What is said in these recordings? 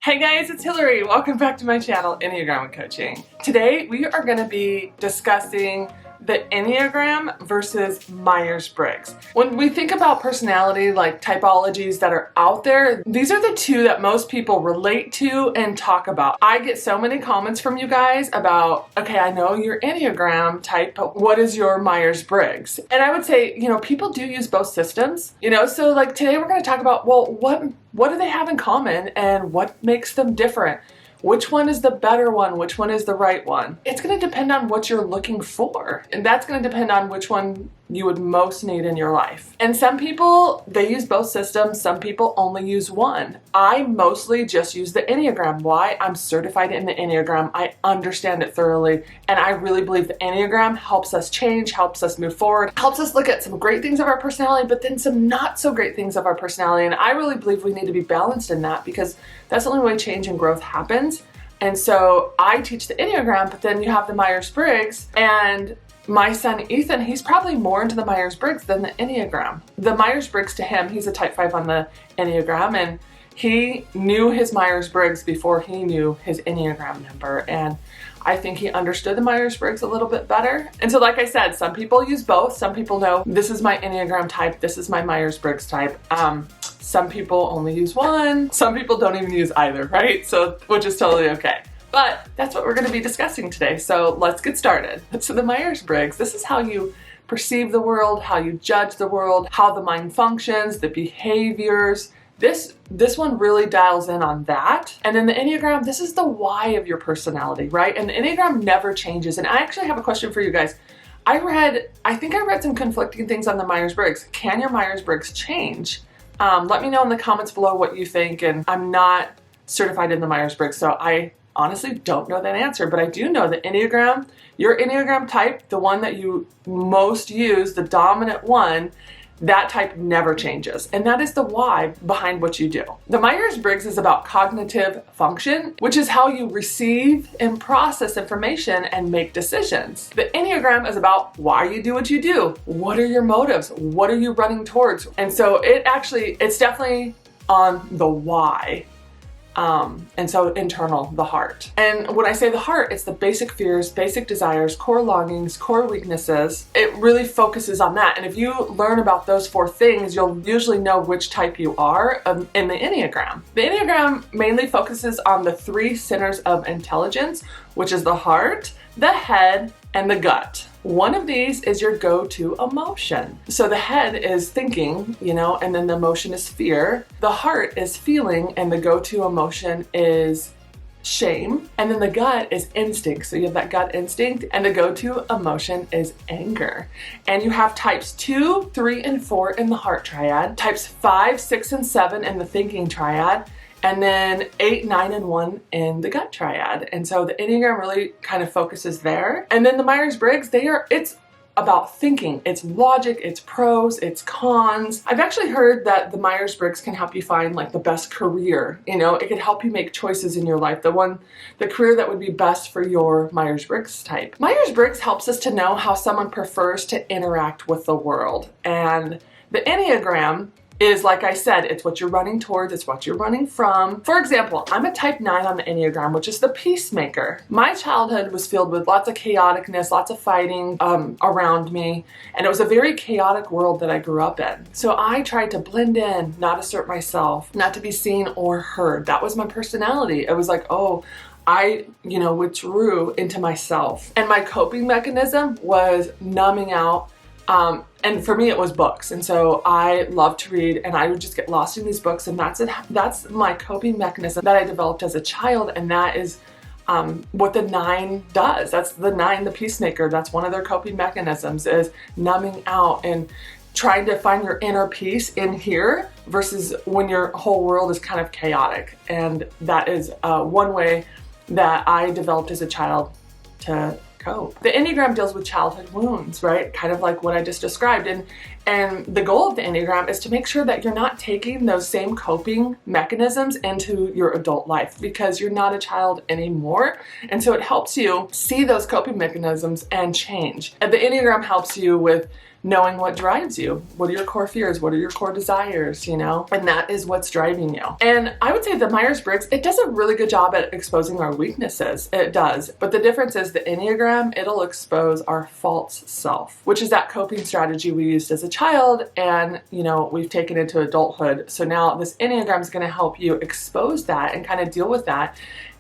Hey guys, it's Hillary. Welcome back to my channel, Enneagram and Coaching. Today we are going to be discussing the Enneagram versus Myers-Briggs. When we think about personality, like typologies that are out there, these are the two that most people relate to and talk about. I get so many comments from you guys about, okay, I know your Enneagram type, but what is your Myers-Briggs? And I would say, people do use both systems, so like today we're going to talk about, well, what do they have in common and what makes them different? Which one is the better one? Which one is the right one? It's going to depend on what you're looking for. And that's going to depend on which one you would most need in your life. And some people, they use both systems. Some people only use one. I mostly just use the Enneagram. Why? I'm certified in the Enneagram. I understand it thoroughly. And I really believe the Enneagram helps us change, helps us move forward, helps us look at some great things of our personality, but then some not so great things of our personality. And I really believe we need to be balanced in that because that's the only way change and growth happens. And so I teach the Enneagram, but then you have the Myers-Briggs, and my son Ethan, he's probably more into the Myers-Briggs than the Enneagram. The Myers-Briggs to him, he's a type 5 on the Enneagram, and he knew his Myers-Briggs before he knew his Enneagram number. And I think he understood the Myers-Briggs a little bit better. And so like I said, some people use both. Some people know this is my Enneagram type, this is my Myers-Briggs type. Some people only use one. Some people don't even use either, right? So, which is totally okay. But that's what we're going to be discussing today. So let's get started. So the Myers-Briggs, this is how you perceive the world, how you judge the world, how the mind functions, the behaviors. This one really dials in on that. And then the Enneagram, this is the why of your personality, right? And the Enneagram never changes. And I actually have a question for you guys. I think I read some conflicting things on the Myers-Briggs. Can your Myers-Briggs change? Let me know in the comments below what you think. And I'm not certified in the Myers-Briggs, so I honestly don't know that answer, but I do know the Enneagram, your Enneagram type, the one that you most use, the dominant one, that type never changes. And that is the why behind what you do. The Myers-Briggs is about cognitive function, which is how you receive and process information and make decisions. The Enneagram is about why you do what you do. What are your motives? What are you running towards? And so it's definitely on the why. And so internal, the heart. And when I say the heart, it's the basic fears, basic desires, core longings, core weaknesses. It really focuses on that. And if you learn about those four things, you'll usually know which type you are in the Enneagram. The Enneagram mainly focuses on the three centers of intelligence, which is the heart, the head, and the gut. One of these is your go-to emotion. So the head is thinking, and then the emotion is fear. The heart is feeling, and the go-to emotion is shame. And then the gut is instinct. So you have that gut instinct, and the go-to emotion is anger. And you have types 2, 3, and 4 in the heart triad, types 5, 6, and 7 in the thinking triad, and then 8, 9, and 1 in the gut triad. And so the Enneagram really kind of focuses there. And then the Myers-Briggs, it's about thinking. It's logic, it's pros, it's cons. I've actually heard that the Myers-Briggs can help you find like the best career. It can help you make choices in your life. The career that would be best for your Myers-Briggs type. Myers-Briggs helps us to know how someone prefers to interact with the world. And the Enneagram is, like I said, it's what you're running towards, it's what you're running from. For example, I'm a type 9 on the Enneagram, which is the peacemaker. My childhood was filled with lots of chaoticness, lots of fighting around me, and it was a very chaotic world that I grew up in. So I tried to blend in, not assert myself, not to be seen or heard. That was my personality. It was like, I withdrew into myself. And my coping mechanism was numbing out. And for me, it was books. And so I love to read, and I would just get lost in these books. And that's my coping mechanism that I developed as a child. And that is what the 9 does. That's the 9, the peacemaker. That's one of their coping mechanisms, is numbing out and trying to find your inner peace in here versus when your whole world is kind of chaotic. And that is one way that I developed as a child to cope. The Enneagram deals with childhood wounds, right? Kind of like what I just described. And the goal of the Enneagram is to make sure that you're not taking those same coping mechanisms into your adult life, because you're not a child anymore. And so it helps you see those coping mechanisms and change. And the Enneagram helps you with knowing what drives you. What are your core fears? What are your core desires, you know? And that is what's driving you. And I would say the Myers-Briggs, it does a really good job at exposing our weaknesses. It does. But the difference is the Enneagram, it'll expose our false self, which is that coping strategy we used as a child and, you know, we've taken into adulthood. So now this Enneagram is going to help you expose that and kind of deal with that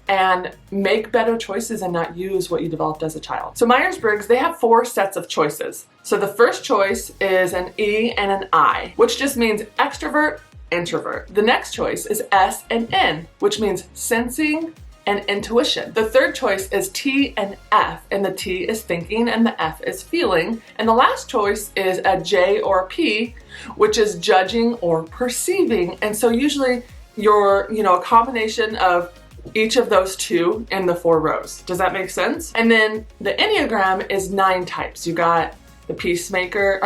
and make better choices and not use what you developed as a child. So Myers-Briggs, they have 4 sets of choices. So the first choice is an E and an I, which just means extrovert, introvert. The next choice is S and N, which means sensing and intuition. The third choice is T and F, and the T is thinking and the F is feeling. And the last choice is a J or a P, which is judging or perceiving. And so usually you're, you know, a combination of each of those 2 in the 4 rows. Does that make sense? And then the Enneagram is 9 types. You got the peacemaker,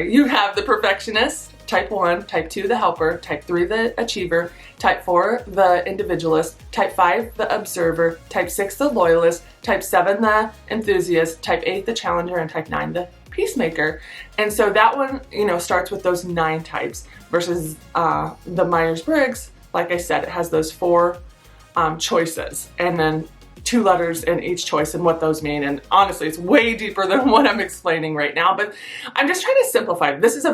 you have the perfectionist, type 1, type 2, the helper, type 3, the achiever, type 4, the individualist, type 5, the observer, type 6, the loyalist, type 7, the enthusiast, type 8, the challenger, and type 9, the peacemaker. And so that one, you know, starts with those 9 types versus the Myers-Briggs. Like I said, it has those 4 choices and then 2 letters in each choice and what those mean. And honestly, it's way deeper than what I'm explaining right now, but I'm just trying to simplify. This is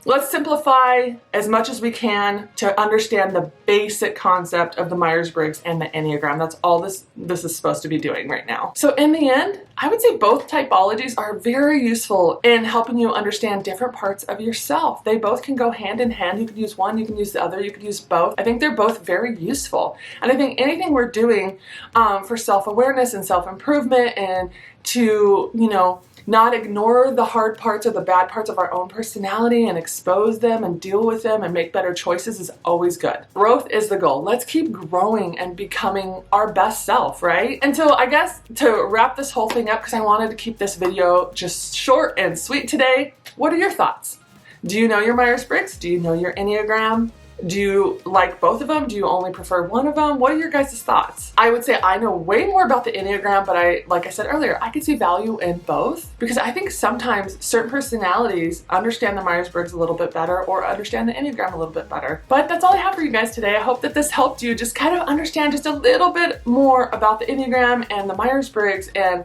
let's simplify as much as we can to understand the basic concept of the Myers-Briggs and the Enneagram. That's all this is supposed to be doing right now. So in the end, I would say both typologies are very useful in helping you understand different parts of yourself. They both can go hand in hand. You can use one, you can use the other, you can use both. I think they're both very useful. And I think anything we're doing for self-awareness and self-improvement and to, you know, not ignore the hard parts or the bad parts of our own personality and expose them and deal with them and make better choices is always good. Growth is the goal. Let's keep growing and becoming our best self, right? And so I guess to wrap this whole thing up, because I wanted to keep this video just short and sweet today, what are your thoughts? Do you know your Myers-Briggs? Do you know your Enneagram? Do you like both of them? Do you only prefer one of them? What are your guys' thoughts? I would say I know way more about the Enneagram, but like I said earlier, I could see value in both because I think sometimes certain personalities understand the Myers-Briggs a little bit better or understand the Enneagram a little bit better. But that's all I have for you guys today. I hope that this helped you just kind of understand just a little bit more about the Enneagram and the Myers-Briggs and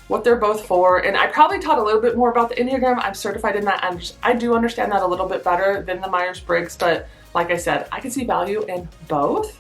what they're both for. And I probably taught a little bit more about the Enneagram. I'm certified in that, and I do understand that a little bit better than the Myers-Briggs, but like I said, I can see value in both.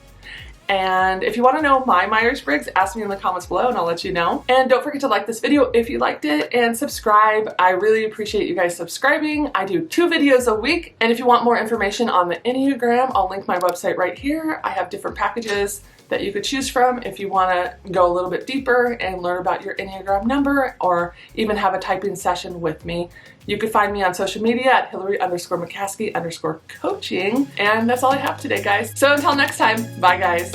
And if you want to know my Myers-Briggs, ask me in the comments below and I'll let you know. And don't forget to like this video if you liked it and subscribe. I really appreciate you guys subscribing. I do 2 videos a week. And if you want more information on the Enneagram, I'll link my website right here. I have different packages that you could choose from if you want to go a little bit deeper and learn about your Enneagram number or even have a typing session with me. You can find me on social media at Hillary_McCaskey_coaching. And that's all I have today, guys. So until next time, bye guys.